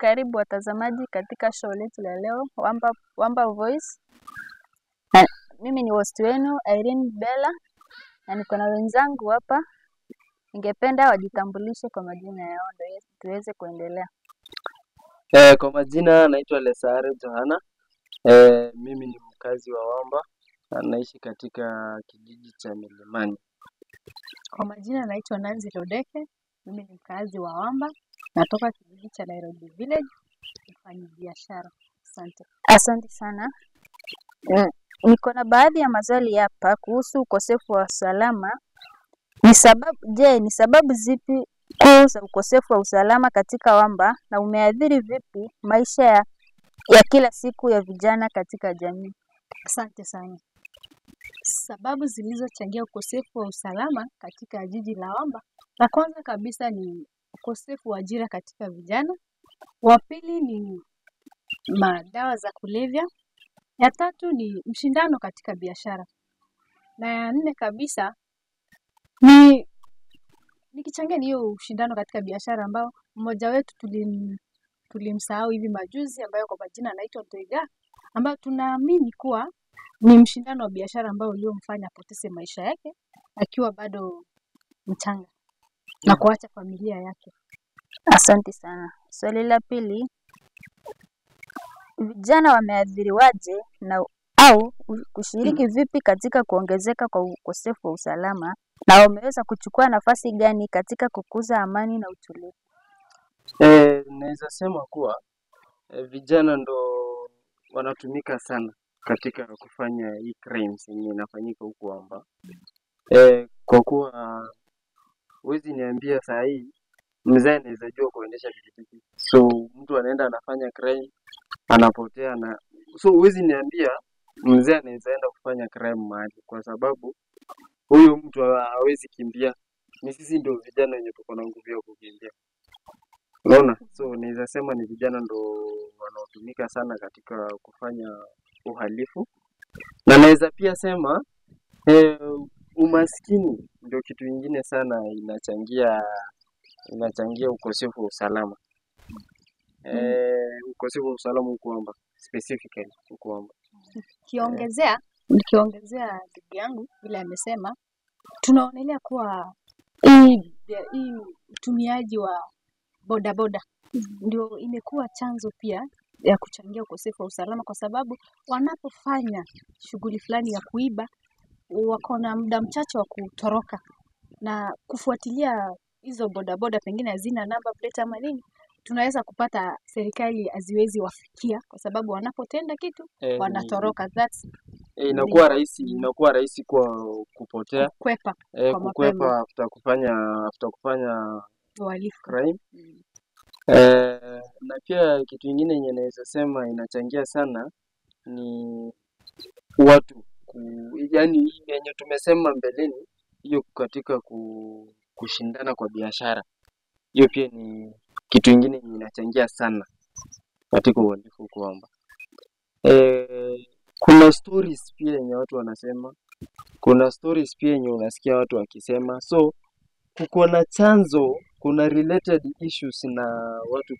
Karibu watazamaji katika show letu la leo Wamba Voice. Na mimi ni host wenu Irene Bella na niko na wenzangu hapa. Ningependa wajitambulishe kwa majina yao ndio tuweze kuendelea. Kwa majina naitwa Lesare Johana. Mimi ni mkazi wa Wamba na naishi katika kijiji cha Milimani. Kwa majina naitwa Nanzi Lodeke. Mimi ni mkazi wa Wamba, natoka kijiji cha Nairobi Village, mfanya biashara. Asante. Asante sana. Niko na baadhi ya maswali hapa kuhusu ukosefu wa usalama. Ni sababu zipi kuu za ukosefu wa usalama katika Wamba na umeathiri vipi maisha ya kila siku ya vijana katika jamii? Asante sana. Sababu zilizochangia ukosefu wa usalama katika jiji la Wamba, la kwanza kabisa ni ukosefu wa ajira katika vijana. Wa pili ni madawa za kulevya. Ya tatu ni mshindano katika biashara. Na ya nne kabisa nikichangia ni hiyo ushindano katika biashara ambao mmoja wetu tulimsahau hivi majuzi, ambayo kwa majina anaitwa Toiga, ambao tunaamini kuwa ni mshindano wa biashara ambao uliomfanya apoteze maisha yake akiwa bado mchanga na kuacha familia yake. Asante sana. Swali la pili, vijana wameathiriwaje au kushiriki vipi katika kuongezeka kwa ukosefu wa usalama na wameweza kuchukua nafasi gani katika kukuza amani na utulivu? Naweza sema kuwa vijana ndo wanatumika sana katika kufanya hii crimes yenye inafanyika huku Wamba. Kwa kuwa huwezi niambia saa hii mzee anaweza jua kuendesha pikipiki, so mtu anaenda anafanya crime anapotea, na so huwezi niambia mzee anaweza enda kufanya crime mahali, kwa sababu huyo mtu hawezi kimbia. Ni sisi ndio vijana wenye tuko na nguvu ya kukimbia, unaona. So naweza sema ni vijana ndo wanaotumika sana katika kufanya uhalifu, na naweza pia sema umaskini ndio kitu kingine sana inachangia ukosefu wa usalama. Ukosefu wa usalama huko Wamba, specifically huko Wamba. Nikiongezea ndugu yangu vile amesema, tunaonelea kuwa hii utumiaji wa bodaboda ndio imekuwa chanzo pia ya kuchangia ukosefu wa usalama, kwa sababu wanapofanya shughuli fulani ya kuiba wako na muda mchache wa kutoroka, na kufuatilia hizo bodaboda pengine hazina namba plate ama nini, tunaweza kupata serikali haziwezi wafikia kwa sababu wanapotenda kitu wanatoroka. Inakuwa rahisi kwa kupotea, kukwepa after kufanya uhalifu crime. Na pia kitu kingine yenye naweza sema inachangia sana ni watu yani yenye tumesema mbeleni, hiyo katika kushindana kwa biashara. Hiyo pia ni kitu kingine yenye inachangia sana katika uhalifu huko Wamba. Kuna stories pia yenye watu wanasema, kuna stories pia yenye unasikia watu wakisema, so kuko na chanzo, kuna related issues na watu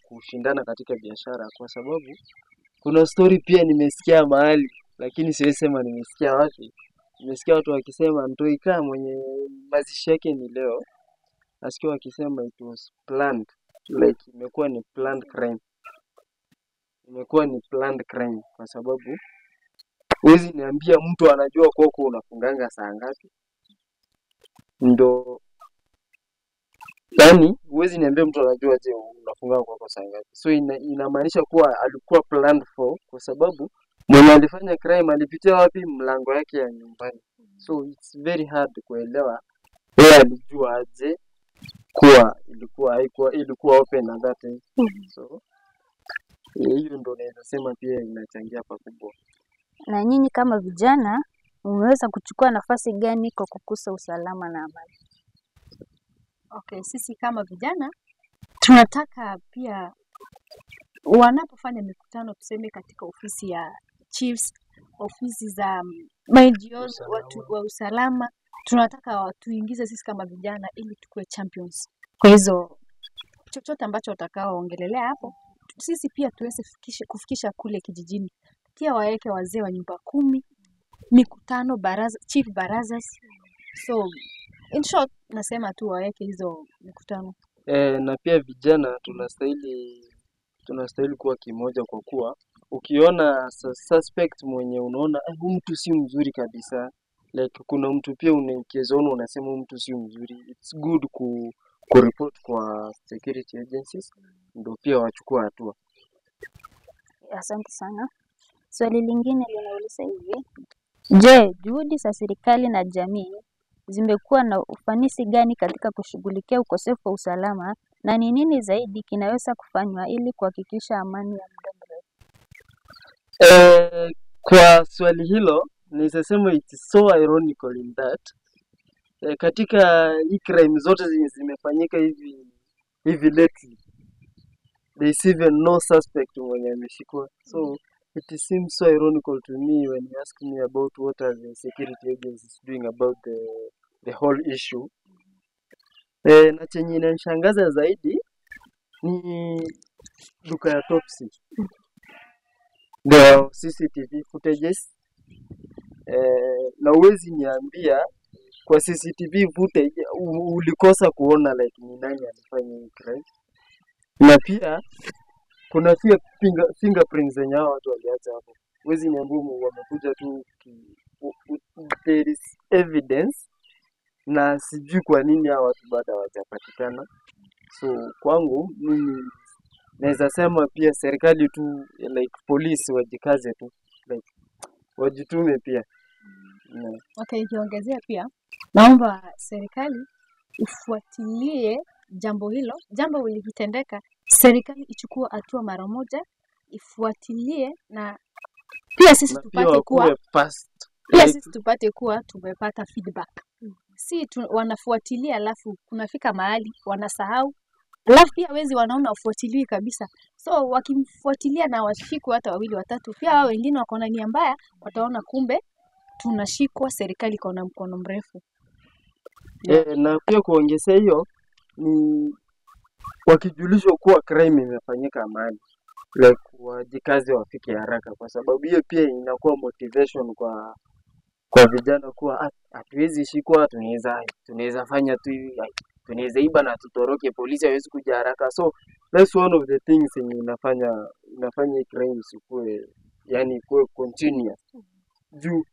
kushindana katika biashara, kwa sababu kuna story pia nimesikia mahali, lakini siwezi sema nimesikia wapi. Nimesikia watu wakisema Ntoika mwenye mazishi yake ni leo, nasikia wakisema it was planned, like imekuwa ni planned crime. Imekuwa ni planned crime kwa sababu huwezi niambia mtu anajua kwako unafunganga saa ngapi. Ndo yani huwezi niambia mtu anajua je unafunganga kwako saa ngapi. So inamaanisha kuwa alikuwa planned for, kwa sababu mwenye alifanya crime alipitia wapi? Mlango yake ya nyumbani. So it's very hard kuelewa yeye alijua aje kuwa ilikuwa open at that time. So hiyo ndo naweza sema pia inachangia pakubwa. Na nyinyi kama vijana umeweza kuchukua nafasi gani kwa kukuza usalama na amani? Okay, sisi kama vijana tunataka pia wanapofanya mikutano, tuseme katika ofisi ya chiefs, ofisi za NGOs, watu wa usalama, tunataka watuingize sisi kama vijana ili tukue champions kwa hizo chochote ambacho watakaoongelelea hapo, sisi pia tuweze kufikisha kule kijijini. Pia waweke wazee wa nyumba 10, mikutano, baraza, chief barazas. So in short, nasema tu waweke hizo mikutano. Na pia vijana tunastahili kuwa kimoja, kwa kuwa ukiona suspect mwenye unaona huyu mtu si mzuri kabisa, like kuna mtu pia ukiona unasema huyu mtu si mzuri, it's good ku report kwa security agencies ndio pia wachukua hatua. Asante sana. Swali lingine linauliza hivi: je, juhudi za serikali na jamii zimekuwa na ufanisi gani katika kushughulikia ukosefu wa usalama, na ni nini zaidi kinaweza kufanywa ili kuhakikisha amani ya muda mrefu? Kwa swali hilo nisema it's so ironical in that katika hii crime zote zimefanyika hivi lately, there is even no suspect mwenye ameshikwa. So it seems so ironical to me when you ask me about what are the security agencies doing about the whole issue. Na chenye inanishangaza zaidi ni duka ya Topsy. The CCTV footages, na uwezi niambia kwa CCTV footage ulikosa kuona like ni nani alifanya hii crime. Na pia kuna pia fingerprints zenye hao watu waliacha hapo. Uwezi niambia wamekuja tu, there is evidence, na sijui kwa nini hao watu bado hawajapatikana. So kwangu mimi naweza sema pia serikali tu, like polisi wajikaze tu, like wajitume pia. Okay, niongezea pia, naomba serikali ifuatilie jambo hilo. Jambo likitendeka, serikali ichukue hatua mara moja, ifuatilie, na pia sisi tupate kuwa fast. Pia sisi tupate kuwa tumepata feedback. Si wanafuatilia alafu kunafika mahali wanasahau, alafu pia wezi wanaona ufuatiliwi kabisa. So wakimfuatilia na washikwe hata 2 watatu, pia wao wengine wako na nia mbaya, wataona kumbe tunashikwa, serikali iko na mkono mrefu. Na pia kuongezea hiyo ni wakijulishwa kuwa crime imefanyika mahali, like wajikaze wafike haraka, kwa sababu hiyo pia inakuwa motivation kwa vijana kuwa hatuwezi shikwa, tunaweza fanya tu hivi, tunaweza iba na tutoroke, polisi hawezi kuja haraka. So that's one of the things inafanya crime sikue, yani kuwe continuous. Juu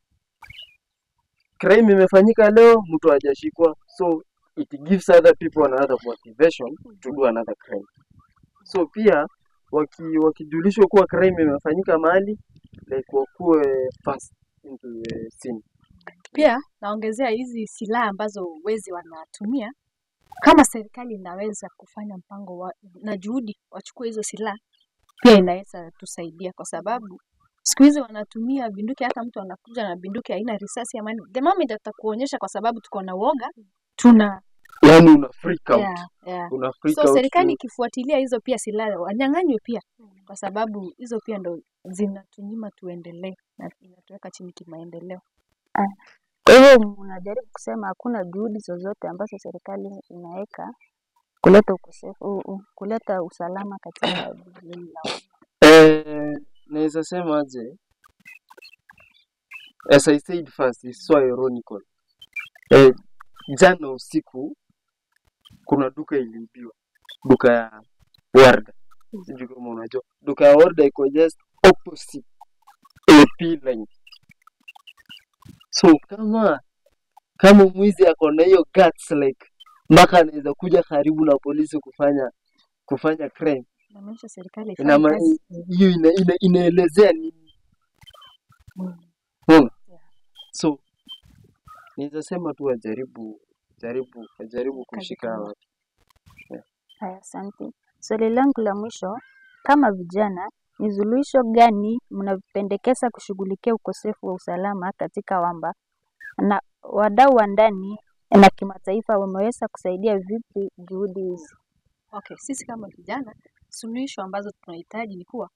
crime imefanyika leo, mtu hajashikwa, so it gives other people another motivation to do another crime. So pia wakijulishwa kuwa crime imefanyika mahali, like wakuwe fast into the scene. Pia naongezea hizi silaha ambazo wezi wanatumia, kama serikali inaweza kufanya mpango na juhudi wachukue hizo silaha, pia inaweza tusaidia, kwa sababu siku hizi wanatumia bunduki. Hata mtu anakuja na bunduki haina risasi, ama the moment atakuonyesha, kwa sababu tuko na uoga, yani una freak out. Una freak out. So serikali ikifuatilia hizo pia silaha wanyang'anywe pia, kwa sababu hizo pia ndo zinatunyima tuendelee na inatuweka chini kimaendeleo. Kwa hivyo unajaribu kusema hakuna juhudi zozote ambazo serikali inaweka kuleta usalama katika jiji la naweza sema aje, as I said first, it's so ironical. Jana usiku kuna duka iliibiwa, duka ya Warda. Sijui kama unajua duka ya Warda iko just opposite AP line. So kama mwizi ako na hiyo guts, like mpaka anaweza kuja karibu na polisi kufanya crime, inamaanisha serikali hiyo inaelezea nini? So naweza sema tu ajaribu kushika watu. Haya, asante. Swali langu la mwisho, kama vijana, ni suluhisho gani mnapendekeza kushughulikia ukosefu wa usalama katika Wamba, na wadau wa ndani na kimataifa wameweza kusaidia vipi juhudi hizi? Okay, sisi kama vijana, suluhisho ambazo tunahitaji ni kuwa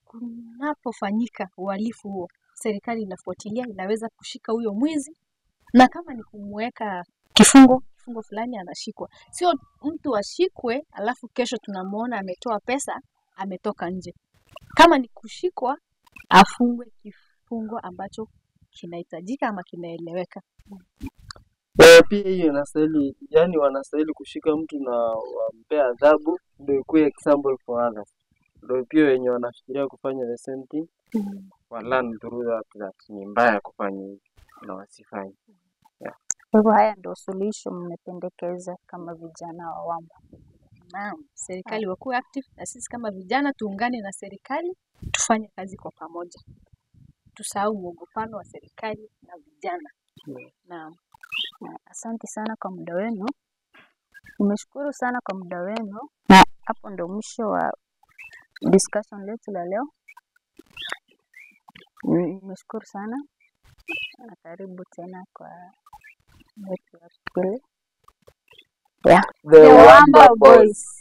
kunapofanyika uhalifu huo, serikali inafuatilia, inaweza kushika huyo mwizi, na kama ni kumweka kifungo kifungo fulani anashikwa. Sio mtu ashikwe alafu kesho tunamuona ametoa pesa ametoka nje. Kama ni kushikwa afungwe kifungo ambacho kinahitajika ama kinaeleweka. Pia hiyo inastahili, yani wanastahili kushika mtu na wampea adhabu ndio ikuwe example for others. Ndio pia wenye wanafikiria kufanya the same thing wa learn through that ni mbaya kufanya hivi na wasifanye. Kwa hivyo haya ndio suluhisho mmependekeza kama vijana wa Wamba. Naam, serikali wakuwe active na sisi kama vijana tuungane na serikali tufanye kazi kwa pamoja. Tusahau mwogopano wa serikali na vijana. Naam. Asante sana kwa muda wenu. Nimeshukuru sana kwa muda wenu. Na hapo ndo mwisho wa discussion letu la leo. Nimeshukuru sana. Na karibu tena kwa wetu wa pili. The Wamba Boys.